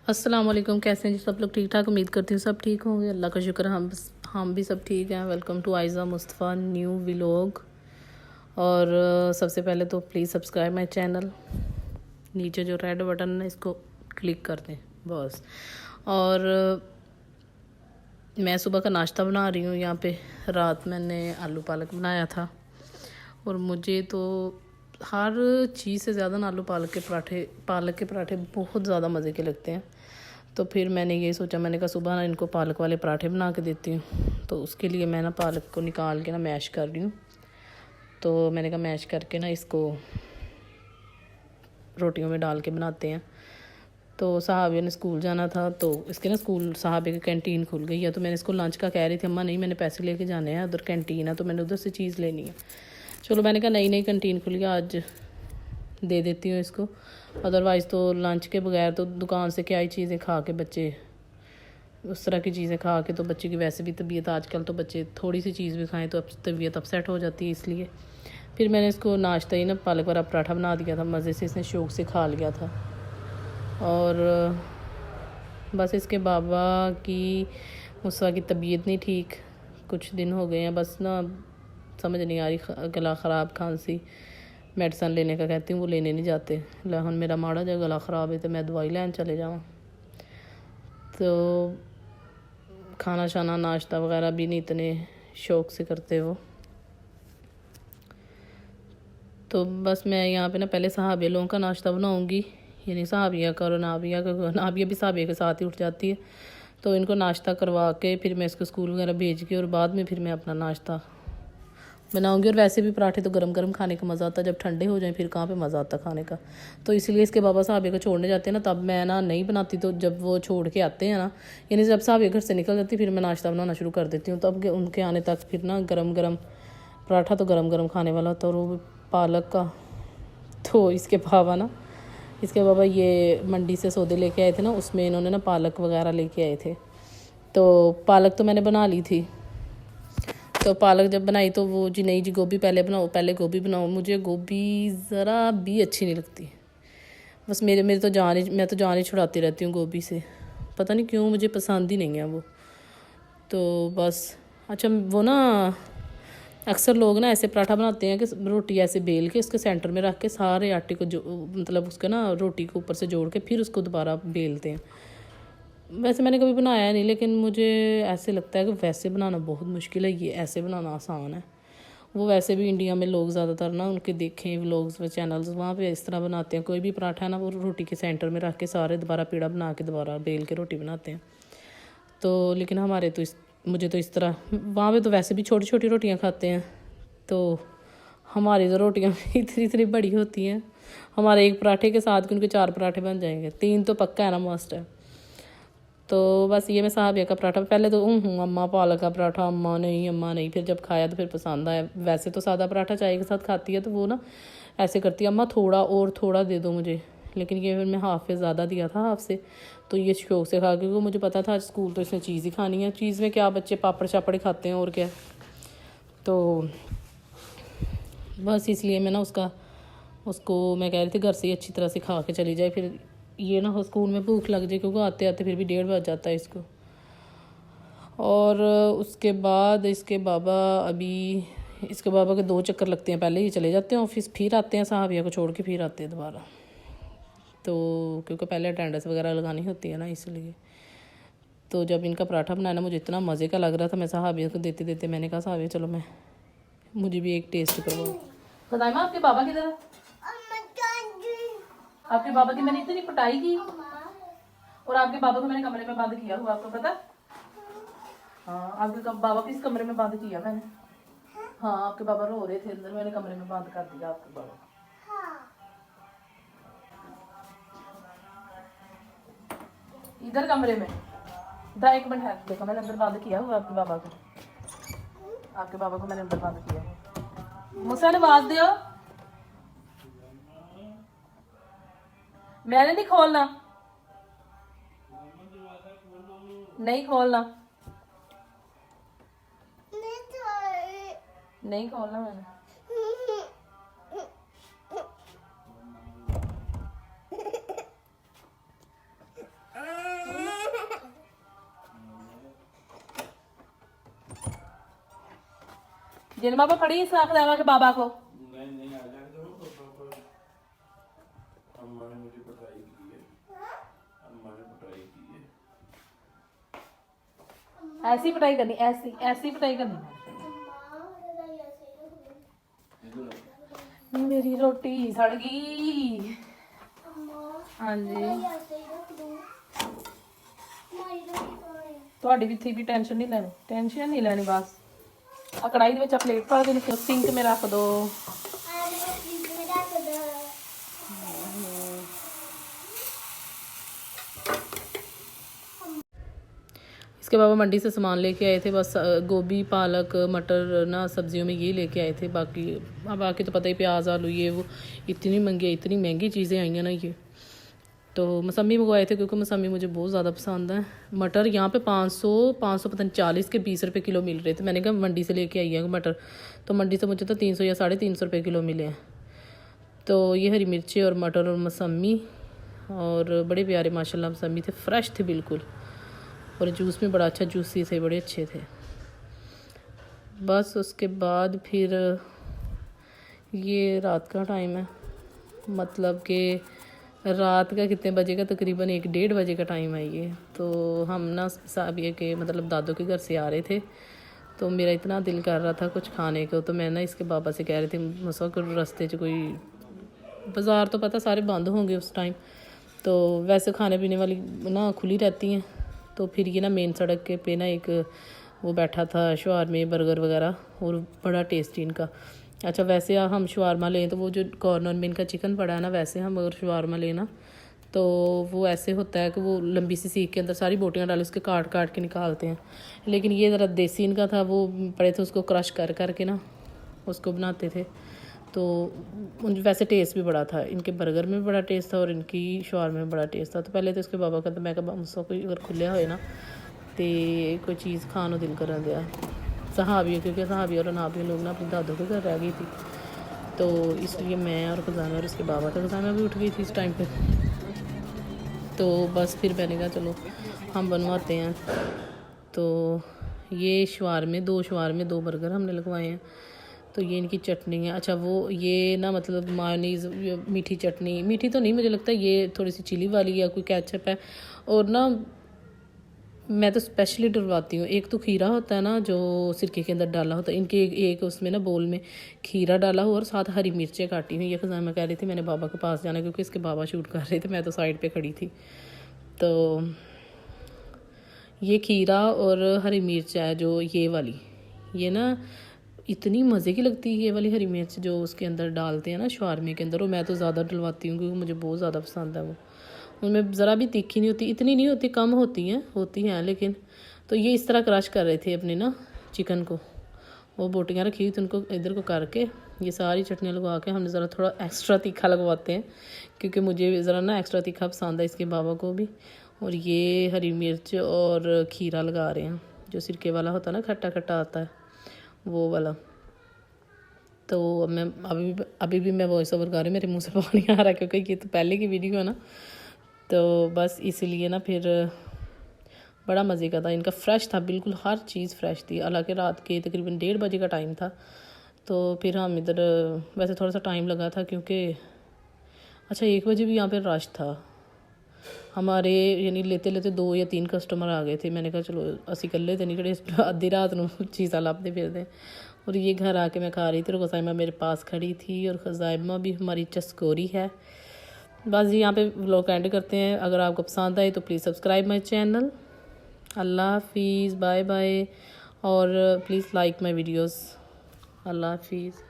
अस्सलाम वालेकुम। कैसे हैं जी सब लोग? ठीक ठाक, उम्मीद करती हूँ सब ठीक होंगे। अल्लाह का शुक्र, हम भी सब ठीक हैं। Welcome to Aiza Mustafa new vlog. और सबसे पहले तो प्लीज़ सब्सक्राइब माय चैनल। नीचे जो रेड बटन है इसको क्लिक कर दें बस। और मैं सुबह का नाश्ता बना रही हूँ यहाँ पे। रात मैंने आलू पालक बनाया था और मुझे तो हर चीज़ से ज़्यादा ना आलू पालक के पराठे बहुत ज़्यादा मज़े के लगते हैं। तो फिर मैंने ये सोचा, मैंने कहा सुबह ना इनको पालक वाले पराठे बना के देती हूँ। तो उसके लिए मैं ना पालक को निकाल के ना मैश कर रही हूँ। तो मैंने कहा मैश करके ना इसको रोटियों में डाल के बनाते हैं। तो साहबे ने स्कूल जाना था, तो इसके ना स्कूल साहबे की कैंटीन खुल गई है। तो मैंने इसको लंच का कह रही थी, अम्मा नहीं मैंने पैसे लेके जाने हैं, उधर कैंटीन है तो मैंने उधर से चीज़ लेनी है। चलो मैंने कहा नई कैंटीन खुली है, आज दे देती हूँ इसको। अदरवाइज़ तो लंच के बगैर तो दुकान से क्या ही चीज़ें खा के बच्चे, उस तरह की चीज़ें खा के तो बच्चे की वैसे भी तबीयत, आजकल तो बच्चे थोड़ी सी चीज़ भी खाएं तो अब तबीयत अपसेट हो जाती है। इसलिए फिर मैंने इसको नाश्ता ही ना पालक वाला पराठा बना दिया था, मज़े से इसने शौक़ से खा लिया था। और बस इसके बाबा की, मुस्वा की तबीयत नहीं ठीक, कुछ दिन हो गए हैं, बस ना समझ नहीं आ रही, गला ख़राब, खांसी, मेडिसन लेने का कहती हूँ, वो लेने नहीं जाते। लहन मेरा माड़ा जा गला ख़राब है तो मैं दवाई लैन चले जाऊँ। तो खाना शाना नाश्ता वगैरह भी नहीं इतने शौक़ से करते वो। तो बस मैं यहाँ पे ना पहले सहाबिया लोगों का नाश्ता बनाऊँगी, यानी सहाबिया का और नाबिया भी सहाबिया के साथ ही उठ जाती है। तो इनको नाश्ता करवा के फिर मैं इसको स्कूल वगैरह भेज के और बाद में फिर मैं अपना नाश्ता बनाऊंगी। और वैसे भी पराठे तो गरम गरम खाने का मज़ा आता है, जब ठंडे हो जाएं फिर कहाँ पे मज़ा आता खाने का। तो इसलिए इसके बाबा साहब को छोड़ने जाते हैं ना, तब मैं ना नहीं बनाती। तो जब वो छोड़ के आते हैं ना, यानी जब साहब घर से निकल जाती फिर मैं नाश्ता बनाना शुरू कर देती हूँ। तब उनके आने तक फिर ना गरम गरम पराठा तो गरम गरम खाने वाला होता है, और वो पालक का। तो इसके बाबा ये मंडी से सौदे लेके आए थे ना, उसमें इन्होंने ना पालक वगैरह लेके आए थे। तो पालक तो मैंने बना ली थी। तो पालक जब बनाई तो वो जी नहीं जी गोभी पहले बनाओ, पहले गोभी बनाओ। मुझे गोभी ज़रा भी अच्छी नहीं लगती। बस मैं तो जान ही छुड़ाती रहती हूँ गोभी से, पता नहीं क्यों, मुझे पसंद ही नहीं है वो। तो बस अच्छा, वो ना अक्सर लोग ना ऐसे पराठा बनाते हैं कि रोटी ऐसे बेल के उसके सेंटर में रख के सारे आटे को जो मतलब उसके ना रोटी को ऊपर से जोड़ के फिर उसको दोबारा बेलते हैं। वैसे मैंने कभी बनाया नहीं, लेकिन मुझे ऐसे लगता है कि वैसे बनाना बहुत मुश्किल है, ये ऐसे बनाना आसान है। वो वैसे भी इंडिया में लोग ज़्यादातर ना उनके देखें व्लॉग्स व चैनल्स, वहाँ पे इस तरह बनाते हैं। कोई भी पराठा है ना, वो रोटी के सेंटर में रख के सारे दोबारा पेड़ा बना के दोबारा बेल के रोटी बनाते हैं। तो लेकिन हमारे तो मुझे तो इस तरह, वहाँ पे तो वैसे भी छोटी छोटी रोटियाँ खाते हैं। तो हमारी तो रोटियाँ इतनी इतनी बड़ी होती हैं, हमारे एक पराठे के साथ उनके 4 पराठे बन जाएंगे, 3 तो पक्का है ना, मस्ट है। तो बस ये मैं साहबिया का पराठा पहले तो अम्मा पालक का पराठा, अम्मा नहीं। फिर जब खाया तो फिर पसंद आया। वैसे तो सादा पराठा चाय के साथ खाती है, तो वो ना ऐसे करती है, अम्मा थोड़ा दे दो मुझे। लेकिन ये फिर मैं हाफ से ज़्यादा दिया था, हाफ से। तो ये शौक से खा, क्योंकि मुझे पता था स्कूल तो इसने चीज़ ही खानी है। चीज़ में क्या बच्चे पापड़ शापड़ खाते हैं और क्या। तो बस इसलिए मैं ना उसको मैं कह रही थी घर से ही अच्छी तरह से खा के चली जाए, फिर ये ना हो स्कूल में भूख लग जाए, क्योंकि आते आते फिर भी 1:30 बज जाता है इसको। और उसके बाद इसके बाबा के 2 चक्कर लगते हैं, पहले ही चले जाते हैं ऑफिस, फिर आते हैं साहबिया को छोड़ के, फिर आते हैं दोबारा। तो क्योंकि पहले अटेंडेंस वगैरह लगानी होती है ना, इसलिए। तो जब इनका पराठा बनाना मुझे इतना मज़े का लग रहा था, मैं साहबिया को देते देते मैंने कहा साहबिया चलो मुझे भी एक टेस्ट करवाओ। बताइए आपके बाबा किधर है? आपके बाबा की मैंने इतनी पिटाई की, और आपके बाबा को मैंने कमरे में बंद किया हुआ, आपको पता? हाँ, आपके बाबा को इस कमरे में बंद किया मैंने। हाँ, आपके बाबा रो रहे थे अंदर, मैंने कमरे में बंद कर दिया आपके बाबा। इधर कमरे में 1 मिनट है, देखो मैंने अंदर बंद किया हुआ आपके बाबा को मैंने अंदर बंद किया। मुझसे आवाज दो, मैंने नहीं खोलना, नहीं खोलना, नहीं खोलना मैंने। जिन बाबा फड़ी साख देवा के बाबा को नहीं आ जाने दो अम्मा ने मुझे पटाई की है, अम्मा ने पटाई की है। ऐसी पिटाई करनी, ऐसी ऐसी पिटाई करनी। मेरी रोटी सड़ गई। हाँ जी ਤੁਹਾਡੀ ਵੀ ਥੀ ਵੀ ਟੈਨਸ਼ਨ ਨਹੀਂ ਲੈਣੀ ਬਸ ਆ ਕੜਾਈ ਦੇ ਵਿੱਚ ਆ ਪਲੇਟ ਪਾ ਕੇ ਸਿੰਕ में रख दो। इसके बाद मंडी से सामान लेके आए थे, बस गोभी पालक मटर ना सब्जियों में ये लेके आए थे। बाकी तो पता ही प्याज आलू ये वो इतनी महंगी चीज़ें आई हैं ना। ये तो मौसमी मंगवाए थे क्योंकि मौसमी मुझे बहुत ज़्यादा पसंद है। मटर यहाँ पे 500 पता नहीं 40 के 20 रुपये किलो मिल रहे थे। मैंने कहा मंडी से लेके आई है मटर, तो मंडी से मुझे तो 300 या 350 रुपये किलो मिले हैं। तो ये हरी मिर्ची और मटर और मौसमी और बड़े प्यारे माशाल्लाह मौसमी थे, फ्रेश थे बिल्कुल, और जूस में बड़ा अच्छा जूसी थे, बड़े अच्छे थे। बस उसके बाद फिर ये रात का टाइम है, मतलब कि रात का कितने बजे का, तकरीबन 1-1:30 बजे का टाइम है ये। तो हम ना साबिया के मतलब दादों के घर से आ रहे थे, तो मेरा इतना दिल कर रहा था कुछ खाने को। तो मैं ना इसके बाबा से कह रही थी मसो रास्ते च कोई बाज़ार, तो पता सारे बंद होंगे उस टाइम, तो वैसे खाने पीने वाली ना खुली रहती हैं। तो फिर ये ना मेन सड़क के पे ना एक वो बैठा था शवारमे बर्गर वगैरह, और बड़ा टेस्टी इनका। अच्छा वैसे हम शवारमा लें तो वो जो कॉर्नर में इनका चिकन पड़ा है ना, वैसे हम अगर शवारमा लेना तो वो ऐसे होता है कि वो लंबी सी सीख के अंदर सारी बोटियाँ डाल उसके काट के निकालते हैं। लेकिन ये ज़रा देसी इनका था, वो पड़े थे उसको क्रश कर ना उसको बनाते थे। तो वैसे टेस्ट भी बड़ा था, इनके बर्गर में बड़ा टेस्ट था और इनकी शवारमा में बड़ा टेस्ट था। तो पहले तो इसके बाबा का, तो मैं कहा कोई अगर खुलिया होए ना तो कोई चीज़ खानो दिल कर दिया। सहाबी, क्योंकि सहाबी और अनाबी लोग ना अपनी दादों के घर रह गई थी, तो इसलिए मैं और खजाना और उसके बाबा था, खजाना भी उठ गई थी इस टाइम पे। तो बस फिर मैंने कहा चलो हम बनवाते हैं। तो ये शवारमे 2 बर्गर हमने लगवाए हैं। तो ये इनकी चटनी है। अच्छा वो ये ना मतलब मायोनीज़ मीठी चटनी, मीठी तो नहीं मुझे लगता, ये थोड़ी सी चिली वाली या कोई केचप है। और ना मैं तो स्पेशली डलवाती हूँ, एक तो खीरा होता है ना जो सिरके के अंदर डाला होता है, इनके एक उसमें ना बोल में खीरा डाला हुआ और साथ हरी मिर्चें काटी हुई। ये खजाना मैं कह रही थी मैंने बाबा के पास जाना क्योंकि इसके बाबा शूट कर रहे थे, मैं तो साइड पे खड़ी थी। तो ये खीरा और हरी मिर्च है जो ये वाली, ये ना इतनी मज़े की लगती है ये वाली हरी मिर्च जो उसके अंदर डालते हैं ना शवारमे के अंदर। और मैं तो ज़्यादा डलवाती हूँ क्योंकि मुझे बहुत ज़्यादा पसंद है वो। उनमें ज़रा भी तीखी नहीं होती, इतनी नहीं होती, कम होती हैं लेकिन। तो ये इस तरह क्रश कर रहे थे अपने ना चिकन को, वो बोटियाँ रखी हुई थी उनको इधर को करके ये सारी चटनियाँ लगवा के हमने ज़रा थोड़ा एक्स्ट्रा तीखा लगवाते हैं क्योंकि मुझे ज़रा ना एक्स्ट्रा तीखा पसंद है, इसके बाबा को भी। और ये हरी मिर्च और खीरा लगा रहे हैं जो सिरके वाला होता है ना, खट्टा खट्टा आता है वो वाला। तो मैं अभी भी मैं वॉइस ओवर कर रही हूँ, मेरे मुँह से पानी आ रहा है क्योंकि ये तो पहले की वीडियो है ना। तो बस इसीलिए ना फिर बड़ा मज़े का था, इनका फ्रेश था बिल्कुल, हर चीज़ फ्रेश थी। हालांकि रात के तकरीबन 1:30 बजे का टाइम था। तो फिर हम इधर वैसे थोड़ा सा टाइम लगा था क्योंकि अच्छा 1 बजे भी यहाँ पे रश था हमारे, यानी लेते 2 या 3 कस्टमर आ गए थे। मैंने कहा चलो असी कल्ले तो निकले आधी रात में चीज़ा लापते फिरते। और ये घर आके मैं खा रही थी और खजाइमा मेरे पास खड़ी थी, और खजाइमा भी हमारी चस्कोरी है। बस जी यहाँ पे व्लॉग एंड करते हैं। अगर आपको पसंद आए तो प्लीज़ सब्सक्राइब माई चैनल। अल्लाह हाफिज़, बाय बाय, और प्लीज़ लाइक माई वीडियोज़। अल्लाह हाफिज़।